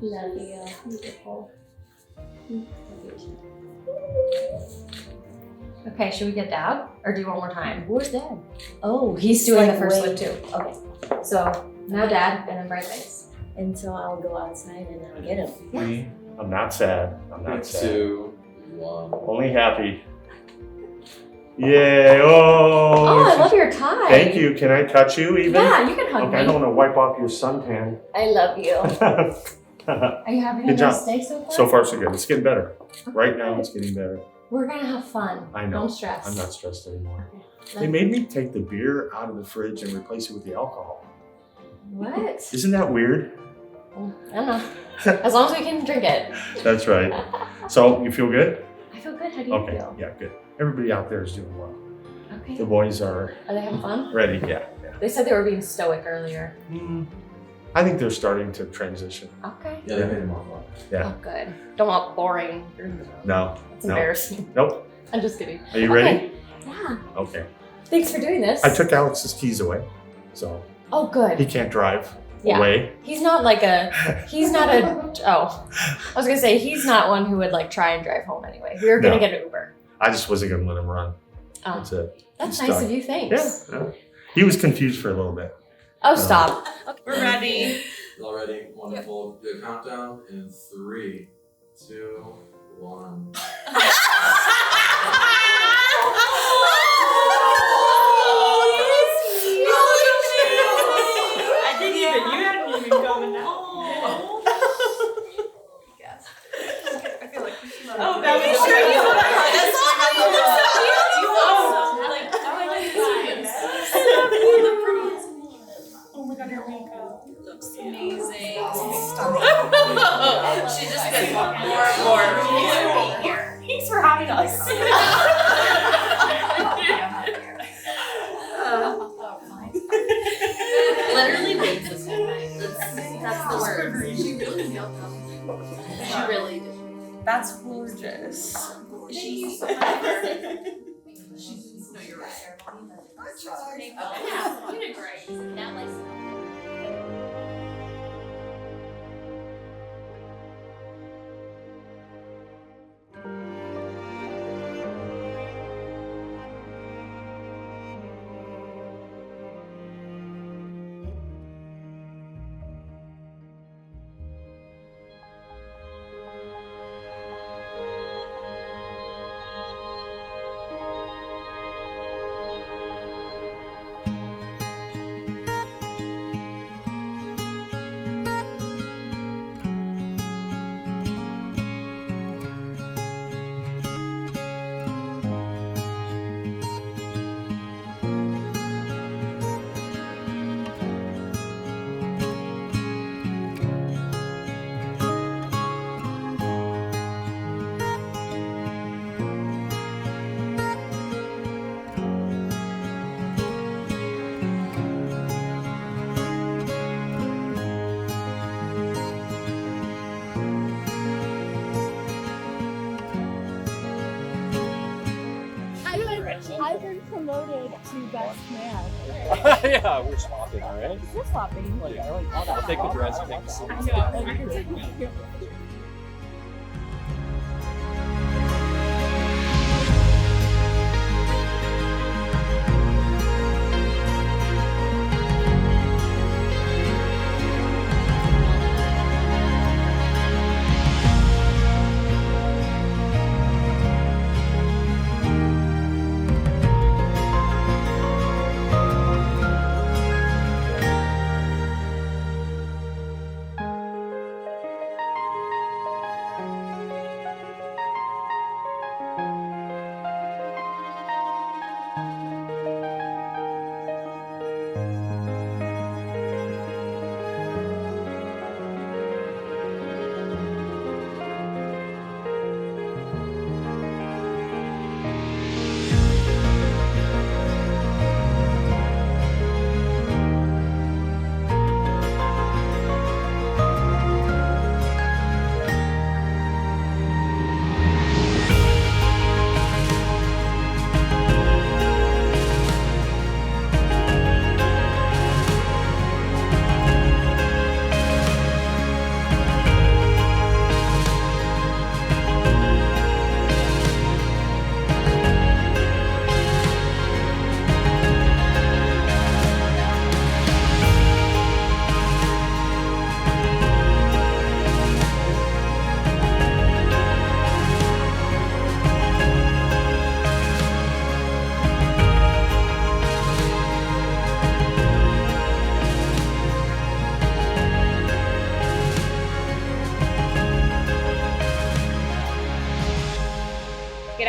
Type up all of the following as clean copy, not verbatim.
Love you. Beautiful. Okay, should we get Dad? Or do you want more time? Where's Dad? Oh, he's doing the first way- one too. Okay. So now Dad, and then bright lights. And so I'll go outside and I'll get him. Yes. I'm not sad. I'm not sad. 2, 1. Only happy. Yay! Oh! Oh, I love your tie. Thank you. Can I touch you even? Yeah, you can hug Okay, I me. don't want to wipe off your suntan. I love you. So Are you having Good a nice job. day so far? far, so good. It's getting better. Right now, it's getting better. We're gonna have fun. I know. Don't stress. I'm not stressed anymore. Okay. They made me take the beer out of the fridge and replace it with the alcohol. What? Isn't that weird? I don't know. As long as we can drink it. That's right. So, you feel good? I feel good. How do you Okay. feel? Yeah, good. Everybody out there is doing well. Okay. The boys are Are they having fun? ready. Yeah. They said they were being stoic earlier. I think they're starting to transition. Okay. Yeah, they made him off. Yeah. Oh, good. Don't want boring. No. That's No. embarrassing. Nope. I'm just kidding. Are you ready? Yeah. Okay. Thanks for doing this. I took Alex's keys away, so Oh, good. he can't drive Yeah. away. He's not like a. He's not a. Oh, I was gonna say he's not one who would like try and drive home anyway. We were gonna No. get an Uber. I just wasn't gonna let him run. Oh, That's it. that's He's nice stuck. of you. Thanks. Yeah. He was confused for a little bit. Oh, stop. We're ready. Y'all ready? Wonderful. Do a countdown in 3, 2, 1. I didn't even. You hadn't even coming out. Oh, that was Oh my god, your makeup looks amazing. She just gets more and more here. Thanks for having us. Literally makes us feel nice. That's the word. She really nailed them. She really did. That's gorgeous. She's No, you're right. Yeah, you did great. That like I've been promoted to best man. Yeah, we're swapping, all right? We're swapping. I'll take the dress pics. I know.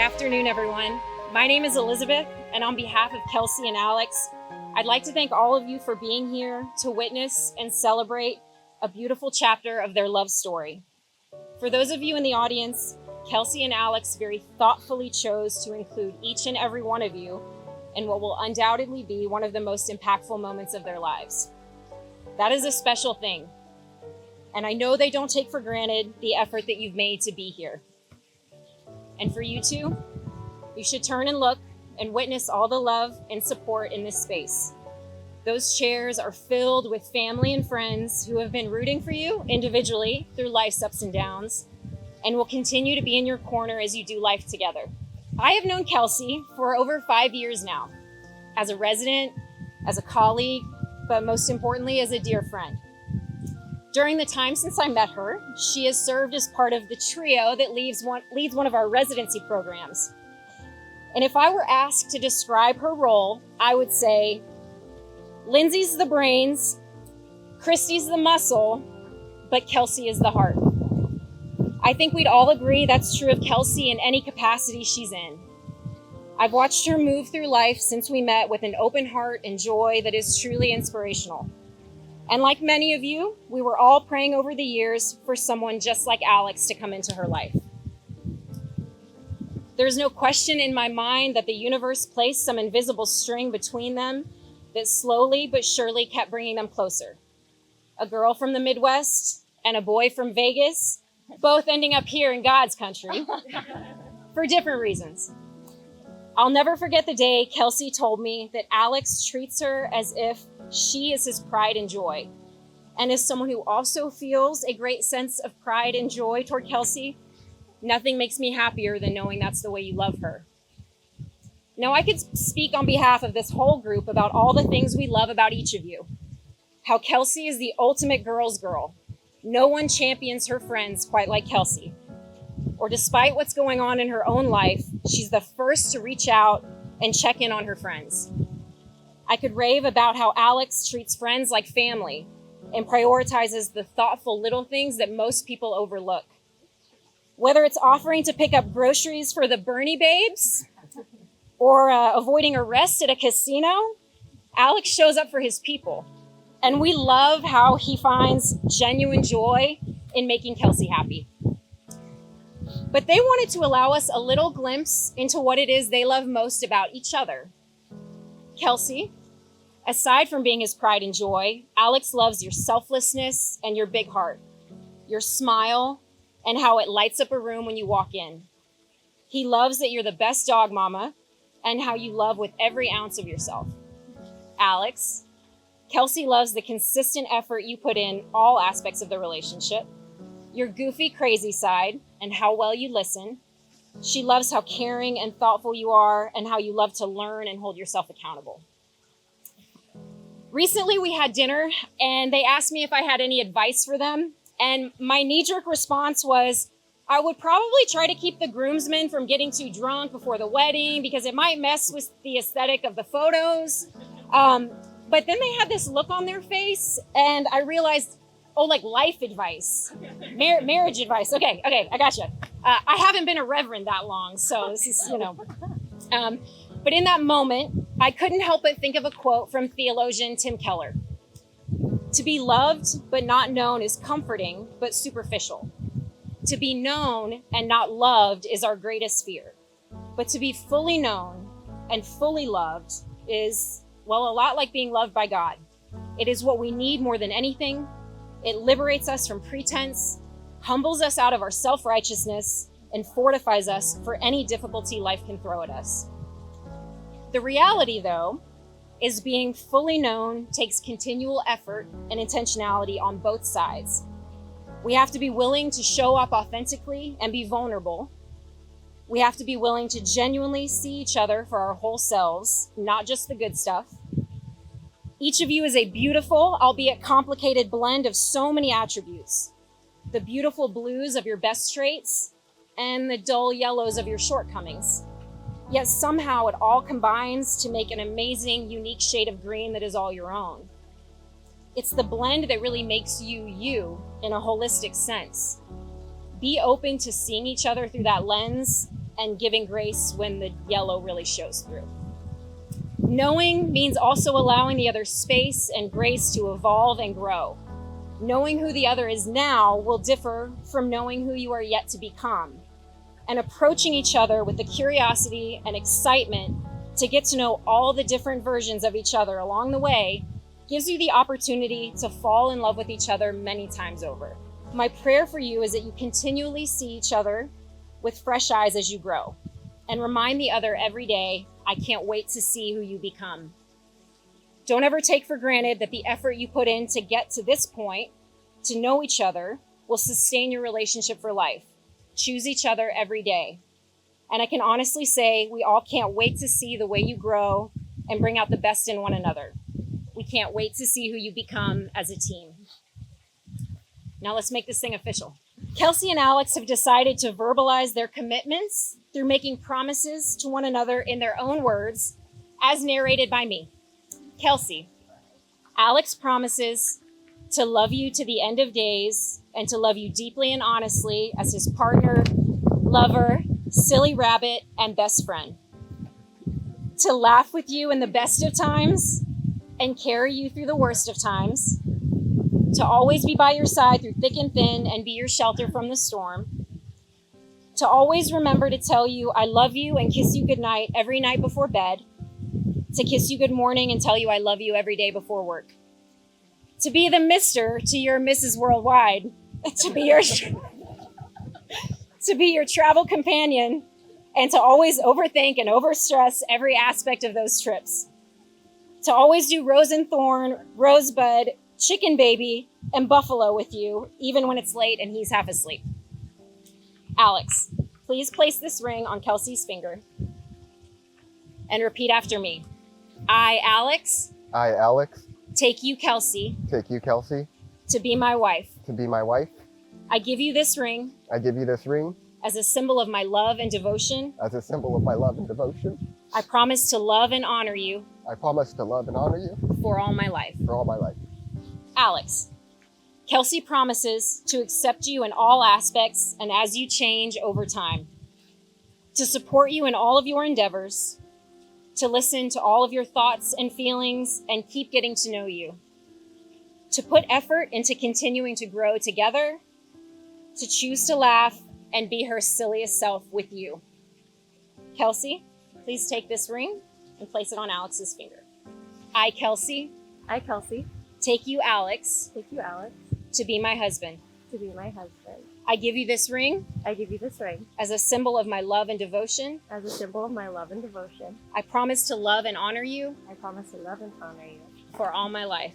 afternoon, everyone. My name is Elizabeth, and on behalf of Kelsey and Alex, I'd like to thank all of you for being here to witness and celebrate a beautiful chapter of their love story. For those of you in the audience, Kelsey and Alex very thoughtfully chose to include each and every one of you in what will undoubtedly be one of the most impactful moments of their lives. That is a special thing, and I know they don't take for granted the effort that you've made to be here. And for you too, you should turn and look and witness all the love and support in this space. Those chairs are filled with family and friends who have been rooting for you individually through life's ups and downs, and will continue to be in your corner as you do life together. I have known Kelsey for over 5 years now, as a resident, as a colleague, but most importantly, as a dear friend. During the time since I met her, she has served as part of the trio that leads one of our residency programs. And if I were asked to describe her role, I would say, Lindsay's the brains, Christy's the muscle, but Kelsey is the heart. I think we'd all agree that's true of Kelsey in any capacity she's in. I've watched her move through life since we met with an open heart and joy that is truly inspirational. And like many of you, we were all praying over the years for someone just like Alex to come into her life. There's no question in my mind that the universe placed some invisible string between them that slowly but surely kept bringing them closer. A girl from the Midwest and a boy from Vegas, both ending up here in God's country for different reasons. I'll never forget the day Kelsey told me that Alex treats her as if she is his pride and joy. And as someone who also feels a great sense of pride and joy toward Kelsey, nothing makes me happier than knowing that's the way you love her. Now, I could speak on behalf of this whole group about all the things we love about each of you. How Kelsey is the ultimate girl's girl. No one champions her friends quite like Kelsey. Or despite what's going on in her own life, she's the first to reach out and check in on her friends. I could rave about how Alex treats friends like family and prioritizes the thoughtful little things that most people overlook. Whether it's offering to pick up groceries for the Bernie babes or avoiding arrest at a casino, Alex shows up for his people. And we love how he finds genuine joy in making Kelsey happy. But they wanted to allow us a little glimpse into what it is they love most about each other. Kelsey, aside from being his pride and joy, Alex loves your selflessness and your big heart, your smile, and how it lights up a room when you walk in. He loves that you're the best dog mama and how you love with every ounce of yourself. Alex, Kelsey loves the consistent effort you put in all aspects of the relationship, your goofy, crazy side, and how well you listen. She loves how caring and thoughtful you are and how you love to learn and hold yourself accountable. Recently, we had dinner and they asked me if I had any advice for them. And my knee-jerk response was, I would probably try to keep the groomsmen from getting too drunk before the wedding because it might mess with the aesthetic of the photos. But then they had this look on their face and I realized, oh, like life advice, marriage advice. Okay, I gotcha. I haven't been a reverend that long, so this is, but in that moment, I couldn't help but think of a quote from theologian Tim Keller. To be loved but not known is comforting but superficial. To be known and not loved is our greatest fear. But to be fully known and fully loved is, well, a lot like being loved by God. It is what we need more than anything. It liberates us from pretense, humbles us out of our self-righteousness, and fortifies us for any difficulty life can throw at us. The reality, though, is being fully known takes continual effort and intentionality on both sides. We have to be willing to show up authentically and be vulnerable. We have to be willing to genuinely see each other for our whole selves, not just the good stuff. Each of you is a beautiful, albeit complicated blend of so many attributes. The beautiful blues of your best traits and the dull yellows of your shortcomings. Yet somehow it all combines to make an amazing, unique shade of green that is all your own. It's the blend that really makes you, you in a holistic sense. Be open to seeing each other through that lens and giving grace when the yellow really shows through. Knowing means also allowing the other space and grace to evolve and grow. Knowing who the other is now will differ from knowing who you are yet to become. And approaching each other with the curiosity and excitement to get to know all the different versions of each other along the way gives you the opportunity to fall in love with each other many times over. My prayer for you is that you continually see each other with fresh eyes as you grow, and remind the other every day, I can't wait to see who you become. Don't ever take for granted that the effort you put in to get to this point, to know each other, will sustain your relationship for life. Choose each other every day. And I can honestly say we all can't wait to see the way you grow and bring out the best in one another. We can't wait to see who you become as a team. Now let's make this thing official. Kelsey and Alex have decided to verbalize their commitments through making promises to one another in their own words, as narrated by me. Kelsey, Alex promises to love you to the end of days and to love you deeply and honestly as his partner, lover, silly rabbit, and best friend. To laugh with you in the best of times and carry you through the worst of times. To always be by your side through thick and thin and be your shelter from the storm. To always remember to tell you I love you and kiss you goodnight every night before bed. To kiss you good morning and tell you I love you every day before work. To be the Mr. to your Mrs. Worldwide. To be your travel companion, and to always overthink and overstress every aspect of those trips. To always do rose and thorn, rosebud, chicken baby, and buffalo with you, even when it's late and he's half asleep. Alex, please place this ring on Kelsey's finger and repeat after me. I, Alex, take you, Kelsey, to be my wife. I give you this ring as a symbol of my love and devotion. I promise to love and honor you for all my life. Alex, Kelsey promises to accept you in all aspects and as you change over time, to support you in all of your endeavors, to listen to all of your thoughts and feelings and keep getting to know you, to put effort into continuing to grow together, to choose to laugh and be her silliest self with you. Kelsey, please take this ring and place it on Alex's finger. I, Kelsey, take you, Alex, to be my husband. I give you this ring as a symbol of my love and devotion. I promise to love and honor you for all my life.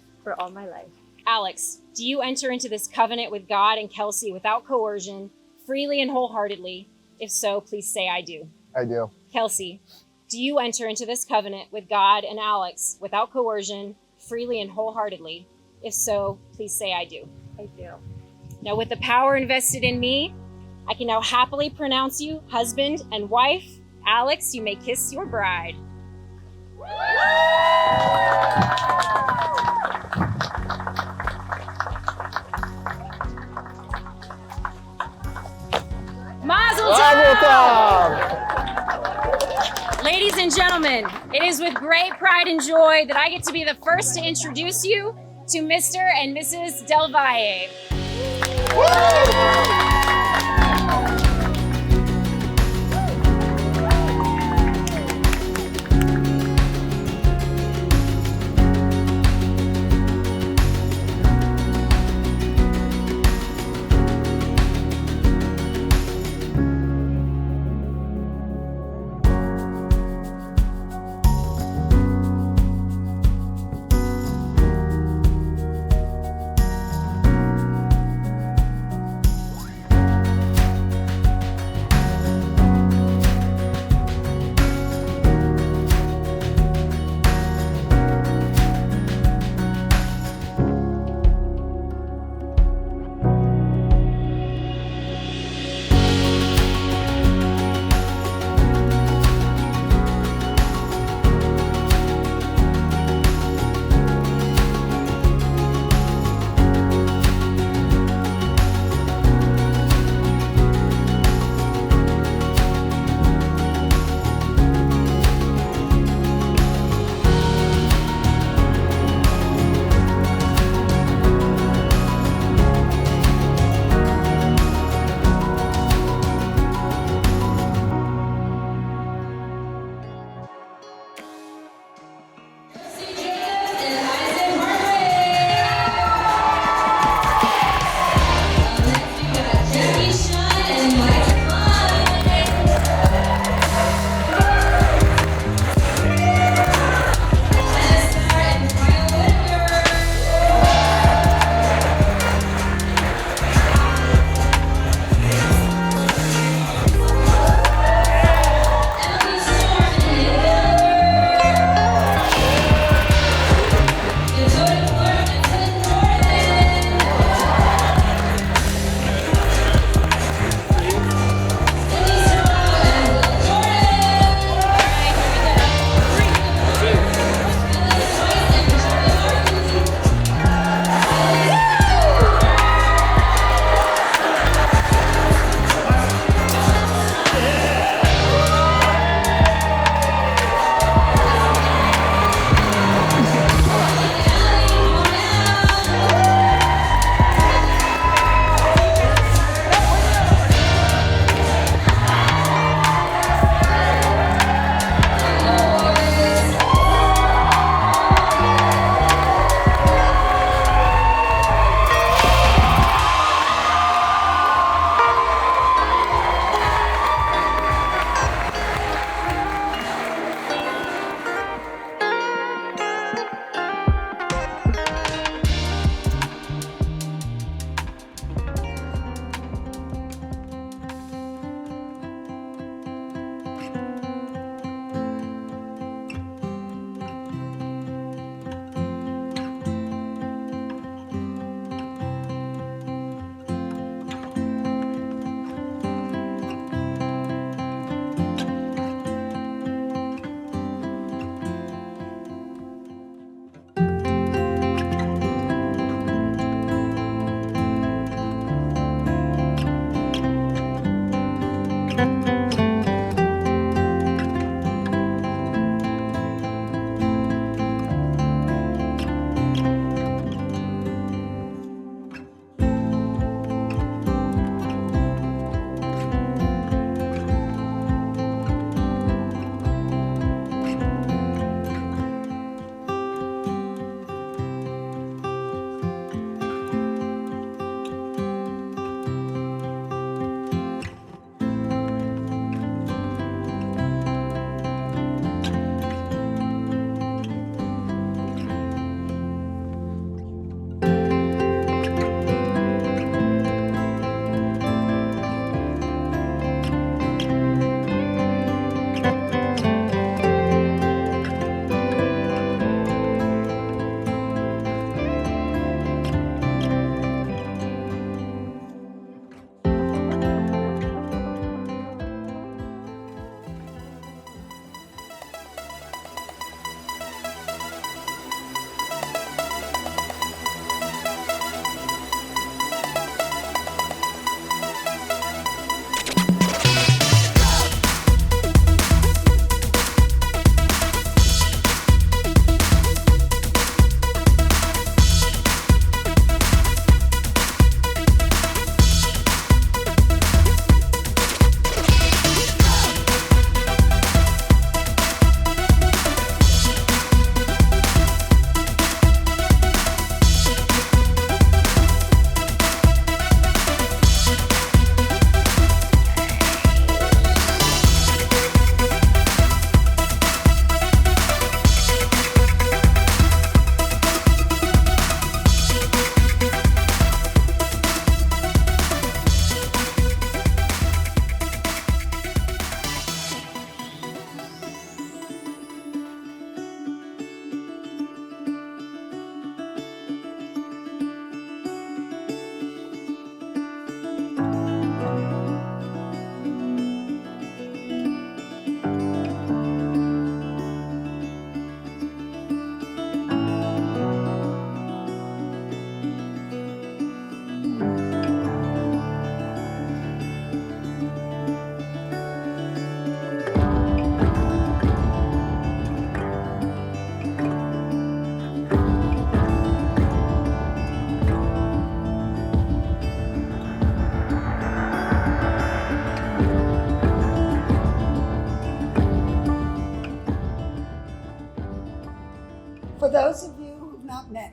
Alex, do you enter into this covenant with God and Kelsey without coercion, freely and wholeheartedly? If so, please say I do. I do. Kelsey, do you enter into this covenant with God and Alex without coercion, freely and wholeheartedly? If so, please say I do. I do. Now, with the power invested in me, I can now happily pronounce you husband and wife. Alex, you may kiss your bride. Mazel tov! Ladies and gentlemen, it is with great pride and joy that I get to be the first to introduce you to Mr. and Mrs. Del Valle.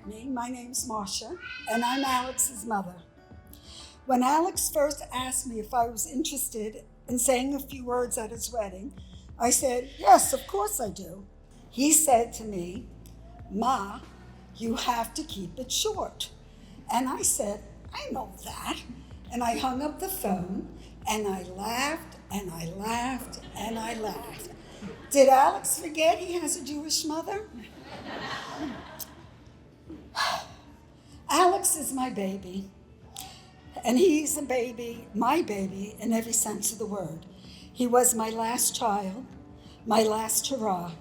me. My name's Marcia, and I'm Alex's mother. When Alex first asked me if I was interested in saying a few words at his wedding, I said, yes, of course I do. He said to me, Ma, you have to keep it short. And I said, I know that. And I hung up the phone, and I laughed, and I laughed, and I laughed. Did Alex forget he has a Jewish mother? Alex is my baby, and he's a baby, my baby, in every sense of the word. He was my last child, my last hurrah.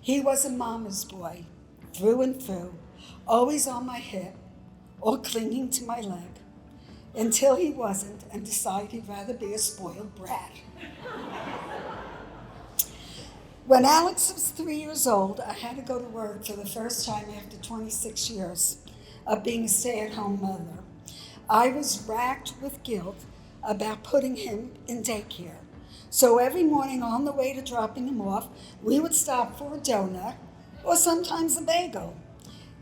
He was a mama's boy, through and through, always on my hip or clinging to my leg, until he wasn't and decided he'd rather be a spoiled brat. When Alex was 3 years old, I had to go to work for the first time after 26 years of being a stay-at-home mother. I was racked with guilt about putting him in daycare. So every morning on the way to dropping him off, we would stop for a donut or sometimes a bagel.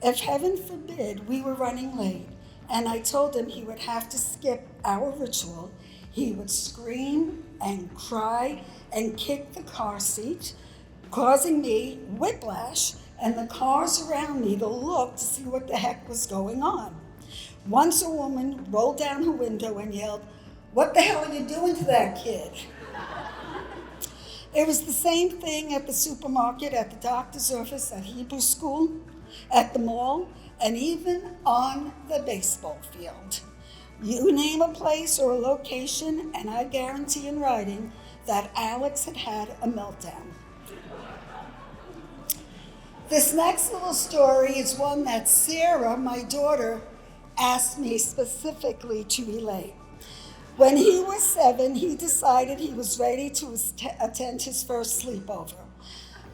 If heaven forbid we were running late and I told him he would have to skip our ritual, he would scream and cry and kick the car seat, causing me whiplash and the cars around me to look to see what the heck was going on. Once a woman rolled down her window and yelled, "What the hell are you doing to that kid?" It was the same thing at the supermarket, at the doctor's office, at Hebrew school, at the mall, and even on the baseball field. You name a place or a location, and I guarantee in writing that Alex had had a meltdown. This next little story is one that Sarah, my daughter, asked me specifically to relate. When he was 7, he decided he was ready to attend his first sleepover.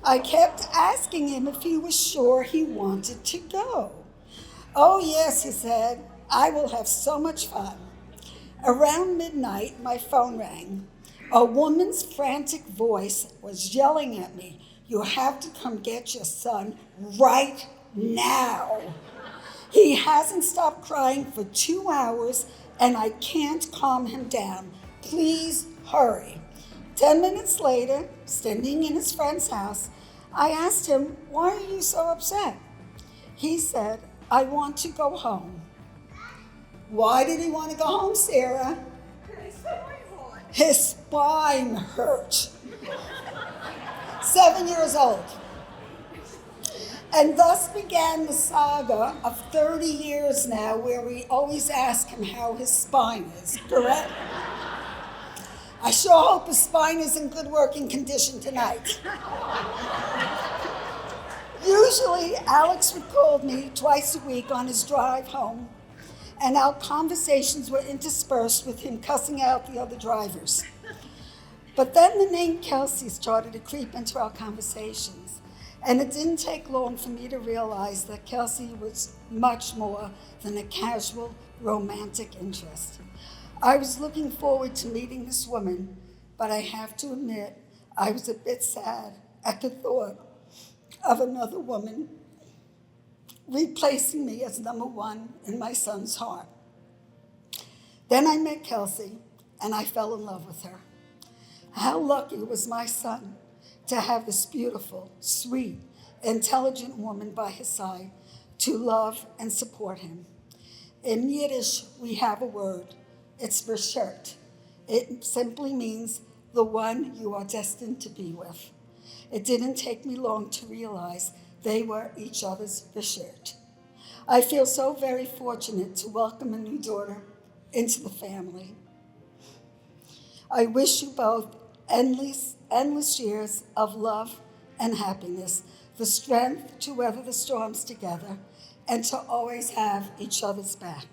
I kept asking him if he was sure he wanted to go. "Oh yes," he said, "I will have so much fun." Around midnight, my phone rang. A woman's frantic voice was yelling at me, "You have to come get your son right now. He hasn't stopped crying for 2 hours and I can't calm him down. Please hurry." 10 minutes later, standing in his friend's house, I asked him, "Why are you so upset?" He said, "I want to go home." Why did he want to go home, Sarah? His spine hurt. 7 years old. And thus began the saga of 30 years now where we always ask him how his spine is, correct? I sure hope his spine is in good working condition tonight. Usually, Alex would call me twice a week on his drive home, and our conversations were interspersed with him cussing out the other drivers. But then the name Kelsey started to creep into our conversations, and it didn't take long for me to realize that Kelsey was much more than a casual romantic interest. I was looking forward to meeting this woman, but I have to admit I was a bit sad at the thought of another woman replacing me as number one in my son's heart. Then I met Kelsey, and I fell in love with her. How lucky was my son to have this beautiful, sweet, intelligent woman by his side to love and support him. In Yiddish, we have a word. It's beshert. It simply means the one you are destined to be with. It didn't take me long to realize they were each other's beshert. I feel so very fortunate to welcome a new daughter into the family. I wish you both endless years of love and happiness, the strength to weather the storms together, and to always have each other's back.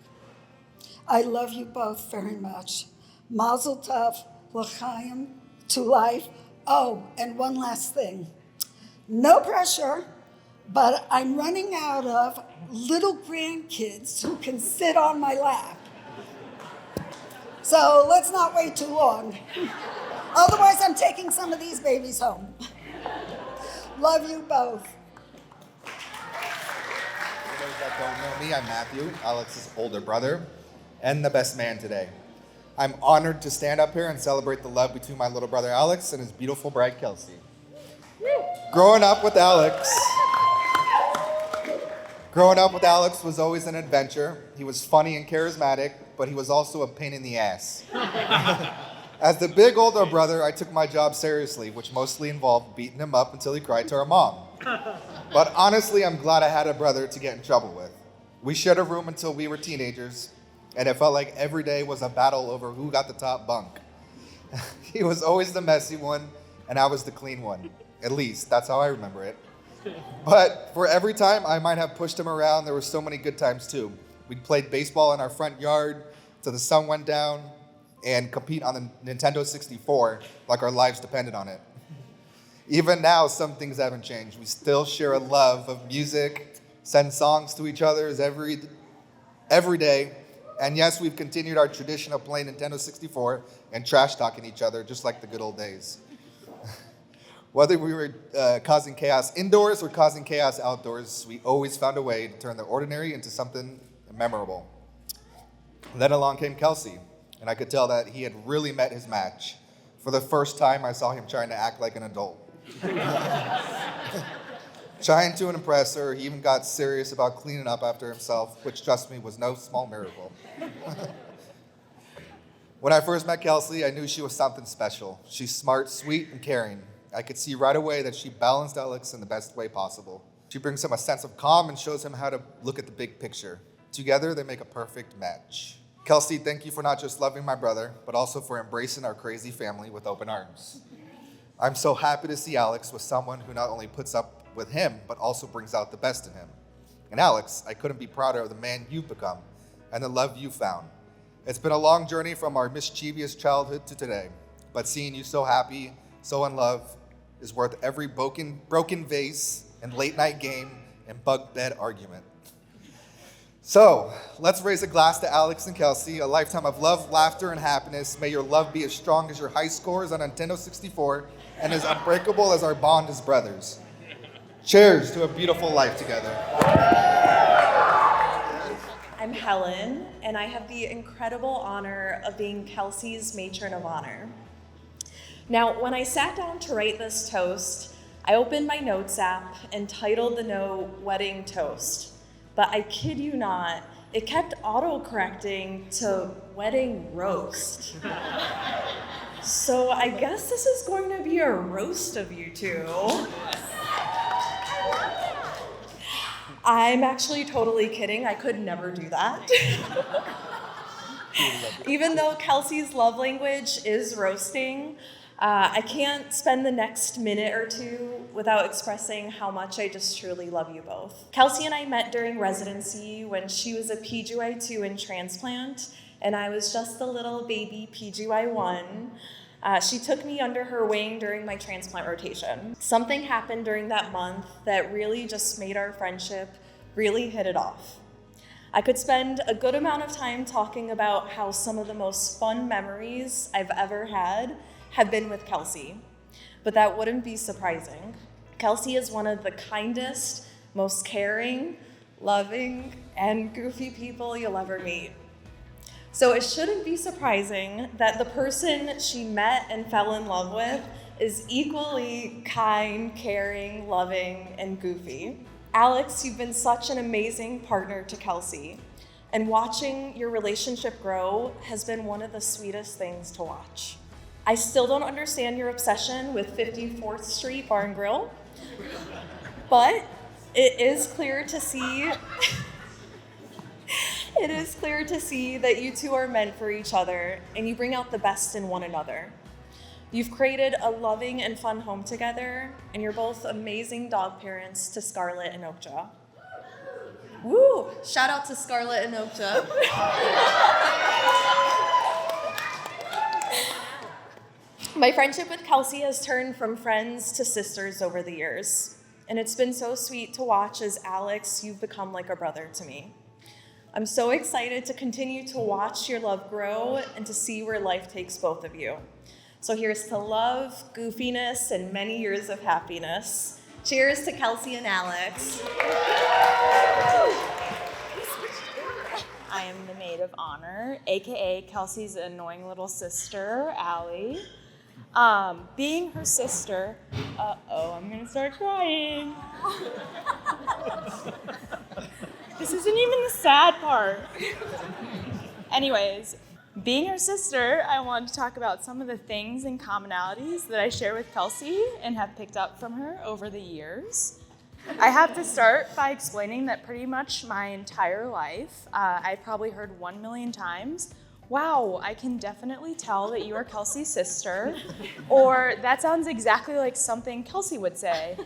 I love you both very much. Mazel tov, l'chaim, to life. Oh, and one last thing. No pressure, but I'm running out of little grandkids who can sit on my lap. So let's not wait too long. Otherwise, I'm taking some of these babies home. Love you both. that don't know me, I'm Matthew, Alex's older brother, and the best man today. I'm honored to stand up here and celebrate the love between my little brother Alex and his beautiful bride Kelsey. Growing up with Alex was always an adventure. He was funny and charismatic, but he was also a pain in the ass. As the big older brother, I took my job seriously, which mostly involved beating him up until he cried to our mom. But honestly, I'm glad I had a brother to get in trouble with. We shared a room until we were teenagers, and it felt like every day was a battle over who got the top bunk. He was always the messy one, and I was the clean one. At least, that's how I remember it. But for every time I might have pushed him around, there were so many good times too. We'd played baseball in our front yard till the sun went down and compete on the Nintendo 64 like our lives depended on it. Even now, some things haven't changed. We still share a love of music, send songs to each other every day, and yes, we've continued our tradition of playing Nintendo 64 and trash talking each other just like the good old days. Whether we were causing chaos indoors or causing chaos outdoors, we always found a way to turn the ordinary into something memorable. Then along came Kelsey, and I could tell that he had really met his match. For the first time, I saw him trying to act like an adult. Trying to impress her, he even got serious about cleaning up after himself, which, trust me, was no small miracle. When I first met Kelsey, I knew she was something special. She's smart, sweet, and caring. I could see right away that she balanced Alex in the best way possible. She brings him a sense of calm and shows him how to look at the big picture. Together, they make a perfect match. Kelsey, thank you for not just loving my brother, but also for embracing our crazy family with open arms. I'm so happy to see Alex with someone who not only puts up with him, but also brings out the best in him. And Alex, I couldn't be prouder of the man you've become and the love you found. It's been a long journey from our mischievous childhood to today, but seeing you so happy, so in love, is worth every broken vase and late night game and bug bed argument. So, let's raise a glass to Alex and Kelsey, a lifetime of love, laughter, and happiness. May your love be as strong as your high scores on Nintendo 64 and as unbreakable as our bond as brothers. Cheers to a beautiful life together. I'm Helen, and I have the incredible honor of being Kelsey's matron of honor. Now, when I sat down to write this toast, I opened my notes app and titled the note Wedding Toast. But I kid you not, it kept auto-correcting to Wedding Roast. So I guess this is going to be a roast of you two. I'm actually totally kidding. I could never do that. Even though Kelsey's love language is roasting, I can't spend the next minute or two without expressing how much I just truly love you both. Kelsey and I met during residency when she was a PGY2 in transplant, and I was just a little baby PGY1. She took me under her wing during my transplant rotation. Something happened during that month that really just made our friendship really hit it off. I could spend a good amount of time talking about how some of the most fun memories I've ever had have been with Kelsey, but that wouldn't be surprising. Kelsey is one of the kindest, most caring, loving, and goofy people you'll ever meet. So it shouldn't be surprising that the person she met and fell in love with is equally kind, caring, loving, and goofy. Alex, you've been such an amazing partner to Kelsey, and watching your relationship grow has been one of the sweetest things to watch. I still don't understand your obsession with 54th Street Bar and Grill, but it is clear to see that you two are meant for each other and you bring out the best in one another. You've created a loving and fun home together, and you're both amazing dog parents to Scarlett and Okja. Woo! Shout out to Scarlett and Okja. My friendship with Kelsey has turned from friends to sisters over the years, and it's been so sweet to watch as Alex, you've become like a brother to me. I'm so excited to continue to watch your love grow and to see where life takes both of you. So here's to love, goofiness, and many years of happiness. Cheers to Kelsey and Alex. am the maid of honor, aka Kelsey's annoying little sister, Allie. Being her sister, I'm gonna start crying. This isn't even the sad part. Anyways, being her sister, I wanted to talk about some of the things and commonalities that I share with Kelsey and have picked up from her over the years. I have to start by explaining that pretty much my entire life, I've probably heard 1 million times, wow, I can definitely tell that you are Kelsey's sister, or that sounds exactly like something Kelsey would say.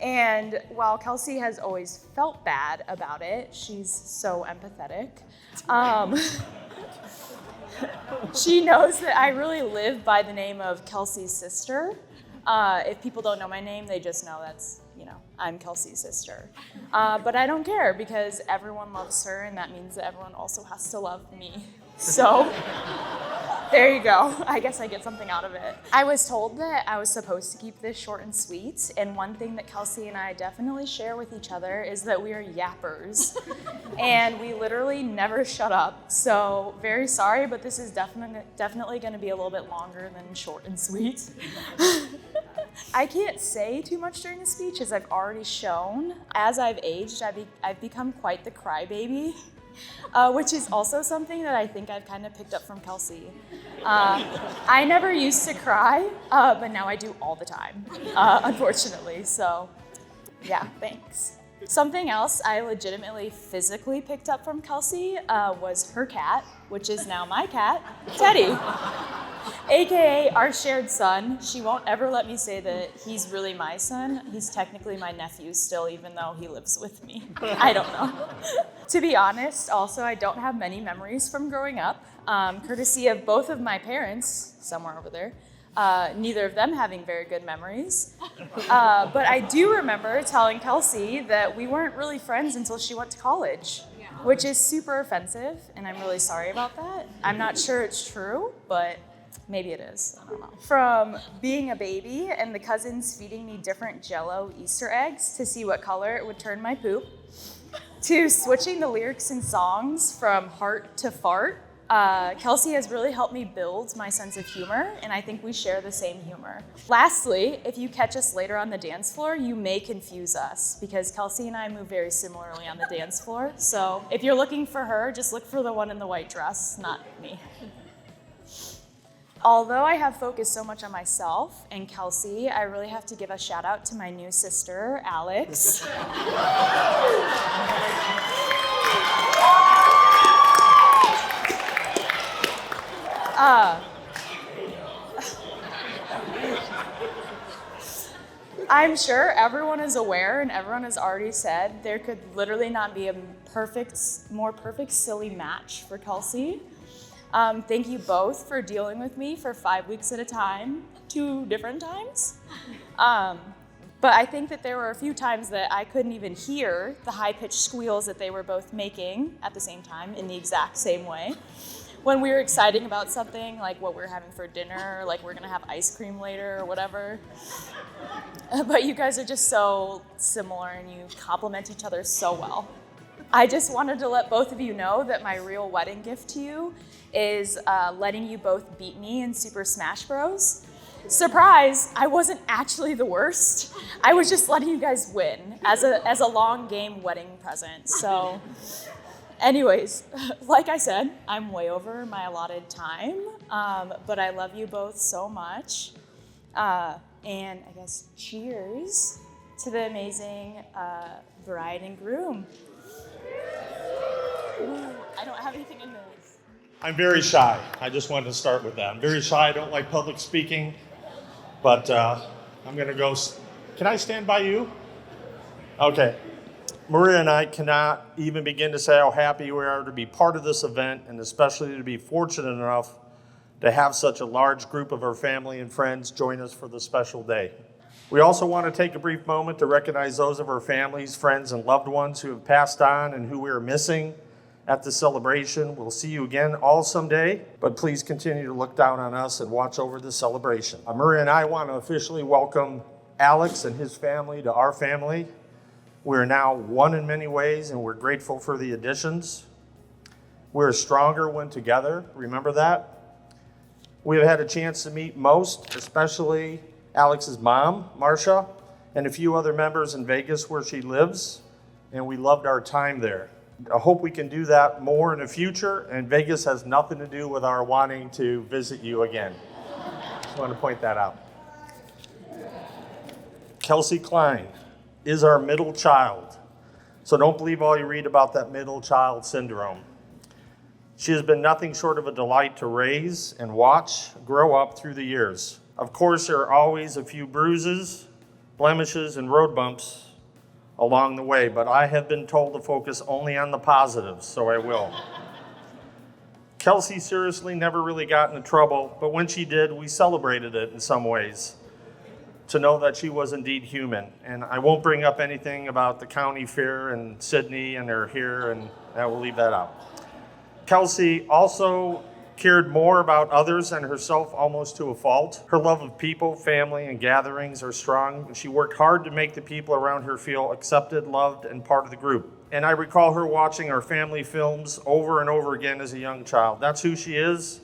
And while Kelsey has always felt bad about it, she's so empathetic, she knows that I really live by the name of Kelsey's sister. If people don't know my name, they just know that's, I'm Kelsey's sister. But I don't care because everyone loves her, and that means that everyone also has to love me. So there you go. I guess I get something out of it. I was told that I was supposed to keep this short and sweet, and one thing that Kelsey and I definitely share with each other is that we are yappers, and we literally never shut up. So very sorry, but this is definitely going to be a little bit longer than short and sweet. I can't say too much during the speech, as I've already shown. As I've aged, I've become quite the crybaby, which is also something that I think I've kind of picked up from Kelsey. I never used to cry, but now I do all the time, unfortunately. So, yeah, thanks. Something else I legitimately physically picked up from Kelsey was her cat, which is now my cat, Teddy. AKA our shared son. She won't ever let me say that he's really my son. He's technically my nephew still, even though he lives with me. I don't know. To be honest, also, I don't have many memories from growing up, courtesy of both of my parents, somewhere over there, neither of them having very good memories. But I do remember telling Kelsey that we weren't really friends until she went to college, which is super offensive, and I'm really sorry about that. I'm not sure it's true, but maybe it is, I don't know. From being a baby and the cousins feeding me different Jell-O Easter eggs to see what color it would turn my poop, to switching the lyrics in songs from heart to fart, Kelsey has really helped me build my sense of humor, and I think we share the same humor. Lastly, if you catch us later on the dance floor, you may confuse us, because Kelsey and I move very similarly on the dance floor. So if you're looking for her, just look for the one in the white dress, not me. Although I have focused so much on myself and Kelsey, I really have to give a shout out to my new sister, Alex. I'm sure everyone is aware and everyone has already said there could literally not be a more perfect silly match for Kelsey. Thank you both for dealing with me for 5 weeks at a time, 2 different times. But I think that there were a few times that I couldn't even hear the high-pitched squeals that they were both making at the same time in the exact same way. When we were excited about something, like what we were having for dinner, or like we're gonna have ice cream later or whatever. But you guys are just so similar and you complement each other so well. I just wanted to let both of you know that my real wedding gift to you is letting you both beat me in Super Smash Bros. Surprise, I wasn't actually the worst. I was just letting you guys win as a long game wedding present. So anyways, like I said, I'm way over my allotted time, but I love you both so much. And I guess cheers to the amazing bride and groom. Ooh, I don't have anything in this. I'm very shy. I just wanted to start with that. I'm very shy. I don't like public speaking, but I'm going to go. Can I stand by you? Okay. Maria and I cannot even begin to say how happy we are to be part of this event, and especially to be fortunate enough to have such a large group of our family and friends join us for this special day. We also want to take a brief moment to recognize those of our families, friends, and loved ones who have passed on and who we are missing at the celebration. We'll see you again all someday, but please continue to look down on us and watch over the celebration. Maria and I want to officially welcome Alex and his family to our family. We're now one in many ways, and we're grateful for the additions. We're stronger when together. Remember that? We've had a chance to meet most, especially Alex's mom, Marcia, and a few other members in Vegas where she lives, and we loved our time there. I hope we can do that more in the future, and Vegas has nothing to do with our wanting to visit you again. Just want to point that out. Kelsey Klein is our middle child, so don't believe all you read about that middle child syndrome. She has been nothing short of a delight to raise and watch grow up through the years. Of course, there are always a few bruises, blemishes, and road bumps along the way, but I have been told to focus only on the positives, so I will. Kelsey seriously never really got into trouble, but when she did, we celebrated it in some ways to know that she was indeed human. And I won't bring up anything about the county fair in Sydney and they're here, and I will leave that out. Kelsey also cared more about others than herself, almost to a fault. Her love of people, family, and gatherings are strong. She worked hard to make the people around her feel accepted, loved, and part of the group. And I recall her watching our family films over and over again as a young child. That's who she is.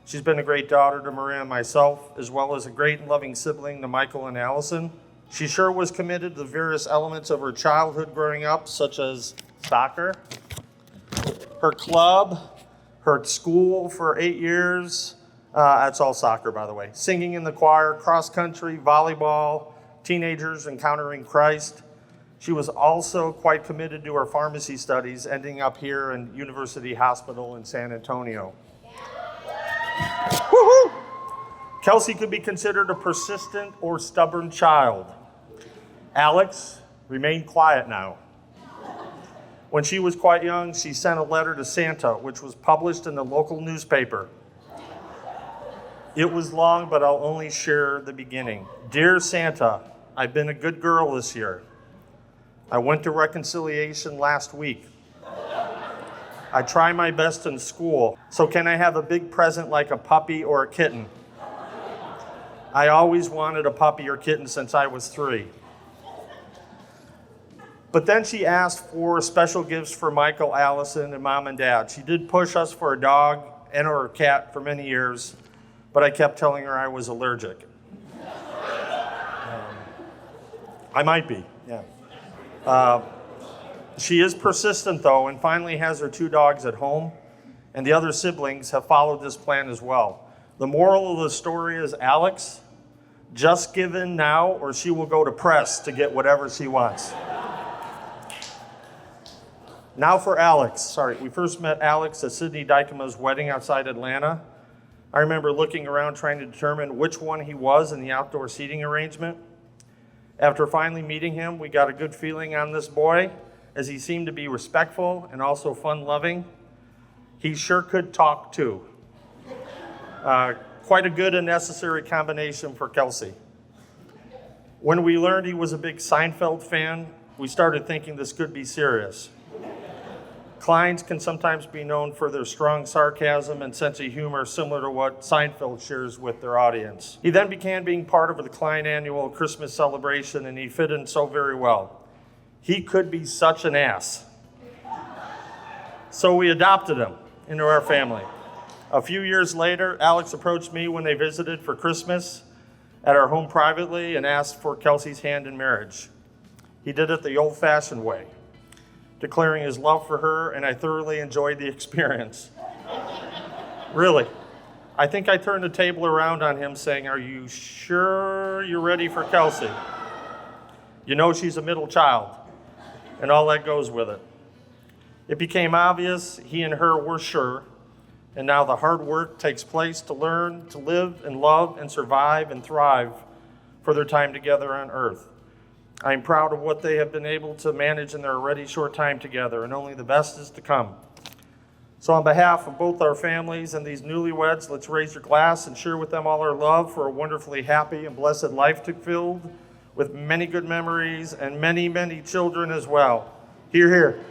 She's been a great daughter to Maria and myself, as well as a great and loving sibling to Michael and Allison. She sure was committed to the various elements of her childhood growing up, such as soccer, her club, her school for 8 years, that's all soccer, by the way, singing in the choir, cross country, volleyball, teenagers encountering Christ. She was also quite committed to her pharmacy studies, ending up here in University Hospital in San Antonio. Woohoo! Kelsey could be considered a persistent or stubborn child. Alex remained quiet now. When she was quite young, she sent a letter to Santa, which was published in the local newspaper. It was long, but I'll only share the beginning. Dear Santa, I've been a good girl this year. I went to reconciliation last week. I try my best in school, so can I have a big present like a puppy or a kitten? I always wanted a puppy or kitten since I was 3. But then she asked for special gifts for Michael, Allison, and Mom and Dad. She did push us for a dog and or a cat for many years, but I kept telling her I was allergic. I might be, yeah. She is persistent, though, and finally has her 2 dogs at home, and the other siblings have followed this plan as well. The moral of the story is, Alex, just give in now, or she will go to press to get whatever she wants. Now for Alex. We first met Alex at Sidney Dykema's wedding outside Atlanta. I remember looking around trying to determine which one he was in the outdoor seating arrangement. After finally meeting him, we got a good feeling on this boy, as he seemed to be respectful and also fun-loving. He sure could talk too. Quite a good and necessary combination for Kelsey. When we learned he was a big Seinfeld fan, we started thinking this could be serious. Kleins can sometimes be known for their strong sarcasm and sense of humor, similar to what Seinfeld shares with their audience. He then began being part of the Klein annual Christmas celebration, and he fit in so very well. He could be such an ass. So we adopted him into our family. A few years later, Alex approached me when they visited for Christmas at our home privately and asked for Kelsey's hand in marriage. He did it the old-fashioned way, declaring his love for her, and I thoroughly enjoyed the experience. Really. I think I turned the table around on him saying, "Are you sure you're ready for Kelsey? You know she's a middle child, and all that goes with it." It became obvious he and her were sure, and now the hard work takes place to learn to live and love and survive and thrive for their time together on earth. I am proud of what they have been able to manage in their already short time together, and only the best is to come. So on behalf of both our families and these newlyweds, let's raise your glass and share with them all our love for a wonderfully happy and blessed life filled with many good memories and many, many children as well. Hear, hear.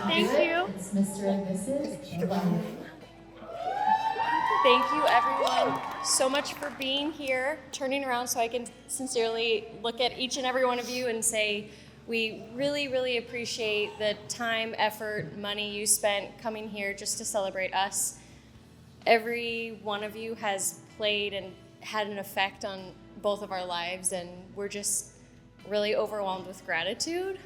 Thank you. It's Mr. and Mrs. Thank you, everyone, so much for being here, turning around so I can sincerely look at each and every one of you and say, We really, really appreciate the time, effort, money you spent coming here just to celebrate us. Every one of you has played and had an effect on both of our lives, and we're just really overwhelmed with gratitude.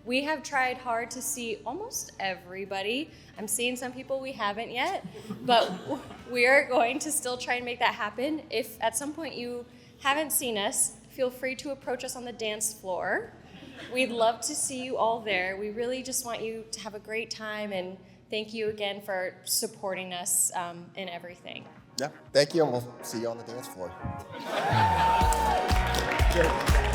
We have tried hard to see almost everybody. I'm seeing some people we haven't yet, but we are going to still try and make that happen. If at some point you haven't seen us, feel free to approach us on the dance floor. We'd love to see you all there. We really just want you to have a great time, and thank you again for supporting us in everything. Yeah, thank you, and we'll see you on the dance floor. Sure.